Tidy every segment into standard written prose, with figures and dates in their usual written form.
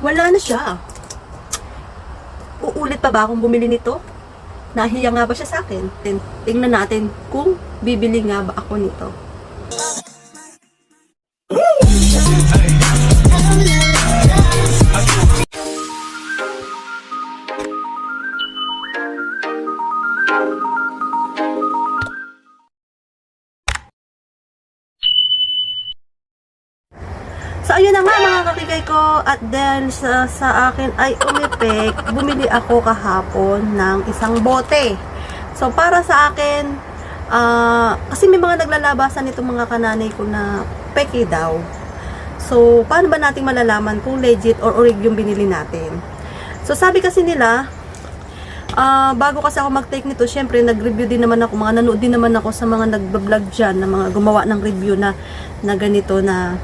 Wala na siya. Uulit pa ba akong bumili nito? Nahiya nga ba siya sa akin? Tingnan natin kung bibili nga ba ako nito. So, ayun na nga mga kakigay ko, at dahil sa akin ay umipek, bumili ako kahapon ng isang bote. So, para sa akin, kasi may mga naglalabasan itong mga kananay ko na peke daw. So, paano ba natin malalaman kung legit or orig yung binili natin? So, sabi kasi nila, bago kasi ako mag-take nito, syempre nag-review din naman ako, nanood din naman ako sa mga nag-vlog dyan, na mga gumawa ng review na ganito na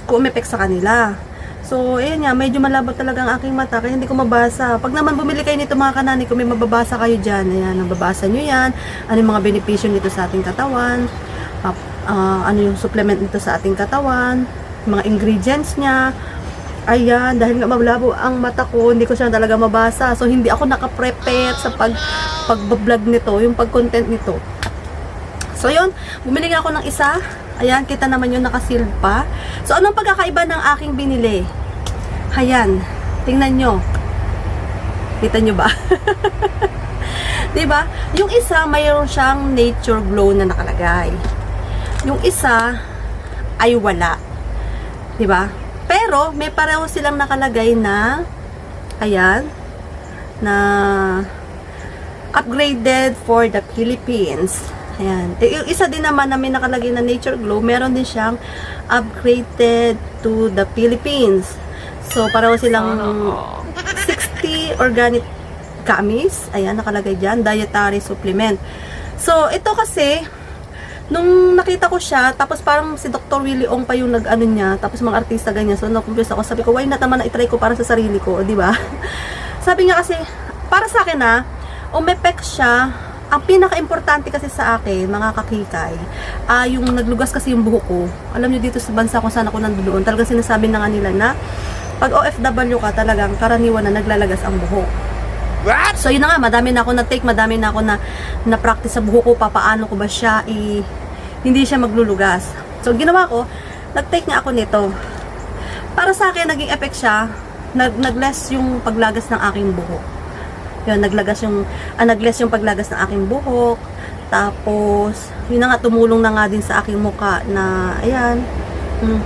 umepek sa kanila. So, ayun nga, medyo malabo talaga ang aking mata, kaya hindi ko mabasa. Pag naman bumili kayo nito mga kanani ko, may mababasa kayo dyan. Ayan, nababasa nyo yan. Ano yung mga benepisyo nito sa ating katawan. Ano yung supplement nito sa ating katawan. Mga ingredients niya. Ayan, dahil nga malabo ang mata ko, hindi ko siya talaga mabasa. So, hindi ako nakaprepare sa pag-vlog nito, yung pag-content nito. So, yun, bumili nga ako ng isa. Ayan, kita naman yung nakasealed pa. So, anong pagkakaiba ng aking binili? Ayan, tingnan nyo. Kita nyo ba? Diba? Yung isa, mayroon siyang Nature Glow na nakalagay. Yung isa, ay wala. Diba? Pero, may pareho silang nakalagay na, ayan, na upgraded for the Philippines. Ayan. Yung isa din naman na may nakalagay na Nature Glow, meron din siyang upgraded to the Philippines. So, pareho silang 60 organic gummies. Ayan, nakalagay dyan. Dietary supplement. So, ito kasi, nung nakita ko siya, tapos parang si Dr. Willie Ong pa yung nag-ano niya, tapos mga artista ganyan. So, na-confuse ako. Sabi ko, why not naman na itry ko para sa sarili ko, di ba? Sabi niya kasi, para sa akin umepek siya. Ang pinaka-importante kasi sa akin, mga kakikay, yung naglugas kasi yung buhok ko. Alam nyo dito sa bansa kung saan ako nandoon, talagang sinasabi na nga nila na pag OFW ka, talagang karaniwan na naglalagas ang buhok. What? So yun na nga, madami na ako na-take, madami na ako na-practice sa buhok ko, papaano ko ba siya, hindi siya maglulugas. So ginawa ko, nag-take nga ako nito. Para sa akin, naging effect siya, nag-less yung paglagas ng aking buhok. Yun, naglagas yung paglagas ng aking buhok. Tapos, yun na nga, tumulong na nga din sa aking muka na, ayan.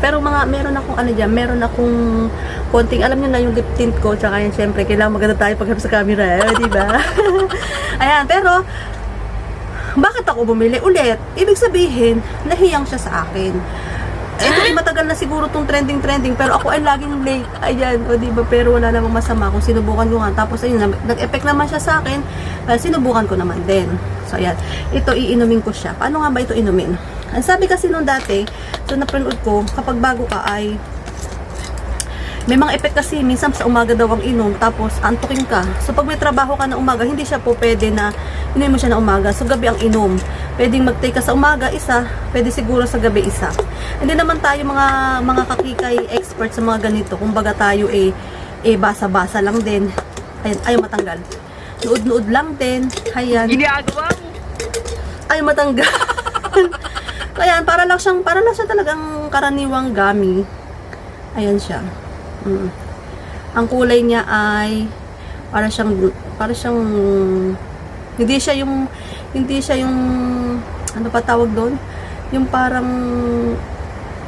Pero meron akong meron akong konting, alam nyo na yung lip tint ko, tsaka yan, syempre, kailangan maganda tayo pagharap sa camera, diba? Ayan, pero, bakit ako bumili ulit? Ibig sabihin, nahiyang siya sa akin. Ito ay matagal na siguro tong trending, pero ako ay laging late. Ayan, o diba, pero wala namang masama kung sinubukan ko nga. Tapos ayun, nag-effect naman siya sa akin, sinubukan ko naman din. So ayan, ito iinumin ko siya. Paano nga ba ito inumin? Ang sabi kasi nung dati, so napanood ko, kapag bago ka ay may mga effect kasi, minsan sa umaga daw ang inom, tapos antukin ka. So pag may trabaho ka na umaga, hindi siya po pwede na inumin mo siya na umaga. So gabi ang inom. Pwedeng mag-take ka sa umaga, isa. Pwede siguro sa gabi, isa. Hindi naman tayo mga kakikay expert sa mga ganito. Kumbaga tayo basa-basa lang din. Ayan, ayaw matanggal. Nuod-nuod lang din. Ayan. Ginagawa mo. Ayaw matanggal. Ayan, para lang siya talagang karaniwang gummy. Ayan siya. Ang kulay niya ay para siyang hindi siya yung ano pa tawag doon, yung parang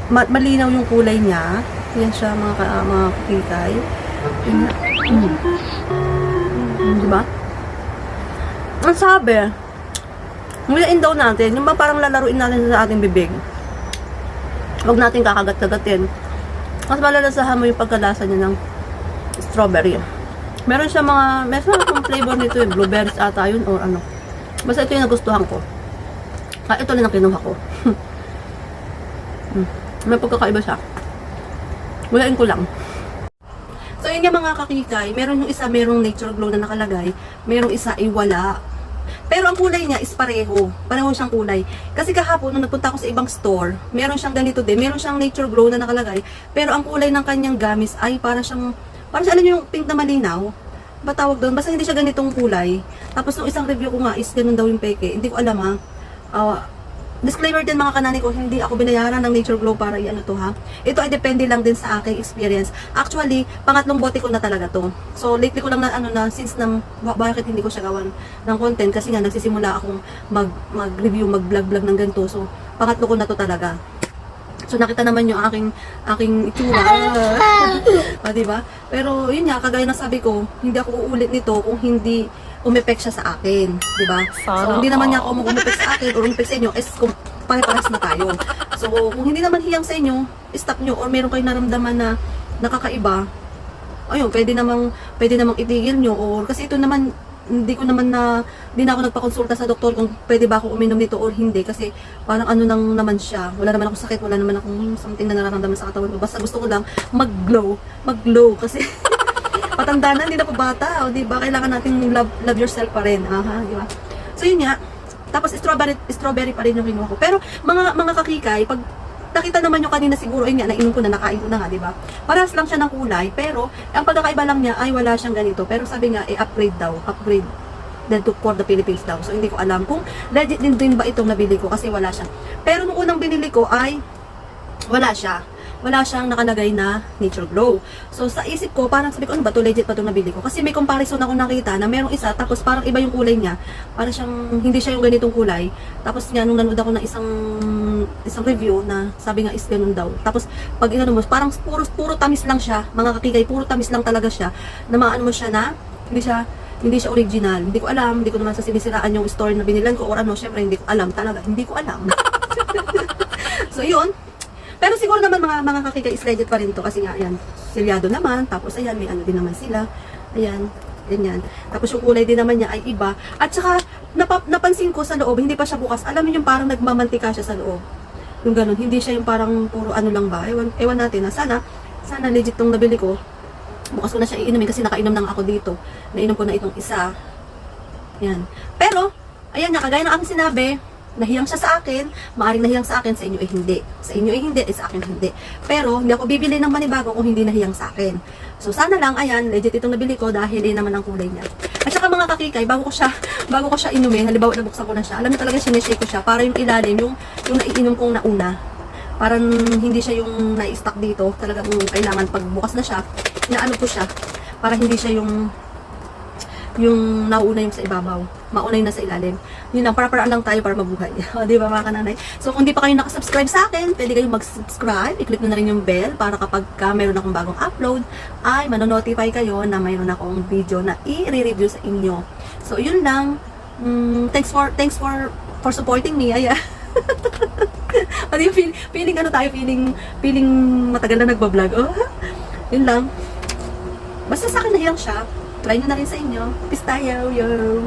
malinaw yung kulay niya. Yan siya mga kakikay. Diba? Ang sabi, nguyain daw natin, yung ba parang lalaruin natin sa ating bibig. Huwag natin kakagat-kagatin. Mas malalasahan mo yung pagkalasa niya ng strawberry. Meron akong flavor nito, blueberries ata yun, or ano. Basta ito yung nagustuhan ko. Ito lang ang kinuha ko. May pagkakaiba siya. Walain ko lang. So, yun yung mga kakikay. Meron yung isa, merong Nature Glow na nakalagay. Merong isa ay wala. Pero ang kulay niya is pareho. Pareho siyang kulay. Kasi kahapon, nung nagpunta ako sa ibang store, meron siyang ganito din. Meron siyang Nature Glow na nakalagay. Pero ang kulay ng kanyang gamis ay para Parang siya, alam niyo yung pink na malinaw, ba tawag doon? Basta hindi siya ganitong kulay. Tapos nung isang review ko nga is ganun daw yung peke. Hindi ko alam ha. Disclaimer din mga kanani ko, hindi ako binayaran ng Nature Glow para i-ano to ha. Ito ay depende lang din sa aking experience. Actually, pangatlong bote ko na talaga to. So lately ko lang na ano na since bakit hindi ko siya gawan ng content kasi nga nagsisimula akong mag-review, mag-vlog ng ganito. So pangatlo ko na to talaga. So nakita naman yung aking itsura. Diba? Pero yun nga, kagaya na sabi ko, hindi ako uulit nito kung hindi umepek siya sa akin, di ba? So, hindi naman niya ako umepek sa akin or umepek sa inyo, is kung pare-paras na tayo. So, kung hindi naman hiyang sa inyo, stop nyo, or meron kayong naramdaman na nakakaiba, ayun, pwede namang itigil nyo, or kasi ito naman, hindi na ako nagpakonsulta sa doktor kung pwede ba ako uminom nito or hindi, kasi parang ano nang naman siya, wala naman akong sakit, wala naman akong something na nararamdaman sa katawan ko, basta gusto ko lang mag-glow, kasi patanda na, hindi na po bata, o di ba? Kailangan natin love yourself pa rin, di ba? So yun nga. Tapos strawberry pa rin yung kinuha ko. Pero mga kakikay, pag nakita naman yung kanina siguro, yun nga, nainom ko na, nakain ko na nga, di ba? Parehas lang siya ng kulay, pero ang pagkakaiba lang niya ay wala siyang ganito. Pero sabi nga, upgrade daw, upgrade then to for the Philippines daw. So hindi ko alam kung legit din ba itong nabili ko kasi wala siya. Pero nung unang binili ko ay wala siyang nakalagay na Nature Glow. So, sa isip ko, parang sabi ko, ano ba to? Legit ba itong nabili ko? Kasi may comparison ako nakita na merong isa, tapos parang iba yung kulay niya. Parang hindi siya yung ganitong kulay. Tapos nga, nung nanood ako ng isang review na sabi nga is ganun daw. Tapos, pag inano mo, parang puro tamis lang siya. Mga kakikay, puro tamis lang talaga siya. Na maano mo siya na, hindi siya original. Hindi ko alam, hindi ko naman sa sinisiraan yung store na binilan ko or ano, syempre hindi ko alam talaga. Hindi ko alam. So, yun. Pero siguro naman mga kakika is legit pa rin to kasi nga ayan, silyado naman, tapos ayan, may ano din naman sila. Ayan, ganyan. Tapos yung kulay din naman niya ay iba. At saka napansin ko sa loob, hindi pa siya bukas. Alam niyo yung parang nagmamantika siya sa loob. Yung ganun, hindi siya yung parang puro ano lang ba. Ewan natin na sana legit tong nabili ko. Bukas ko na siya iinumin kasi nakainom na ako dito. Nainom ko na itong isa. Ayan. Pero ayan nga, kagaya ng aking sinabi, nahiyang siya sa akin, maaaring nahiyang sa akin, sa inyo ay hindi. Sa inyo ay hindi, sa akin hindi. Pero, hindi ako bibili ng manibago kung hindi nahiyang sa akin. So, sana lang, ayan, legit itong nabili ko dahil naman ang kulay niya. At saka mga kakikay, bago ko siya inumin, halimbawa nabuksan ko na siya, alam niyo talaga sinishake ko siya, para yung ilalim, yung naiinom kong nauna. Parang hindi siya yung na-stock dito, talagang kailangan pag bukas na siya, inaano ko siya, para hindi siya yung nauna yung sa ibabaw, mauna yung nasa ilalim. Yun lang, para lang tayo para mabuhay. O, di ba mga kananay? So, kung di pa kayo nakasubscribe sa akin, pwede kayong mag-subscribe. I-click nyo na rin yung bell para kapag meron akong bagong upload, ay manonotify kayo na mayroon akong video na i-review sa inyo. So, yun lang. Thanks for supporting me. Ayan. Ano yung feeling matagal na nagbablog. Oh, yun lang. Basta sa akin nahiyang siya. Try nyo na rin sa inyo. Peace tayo, yo!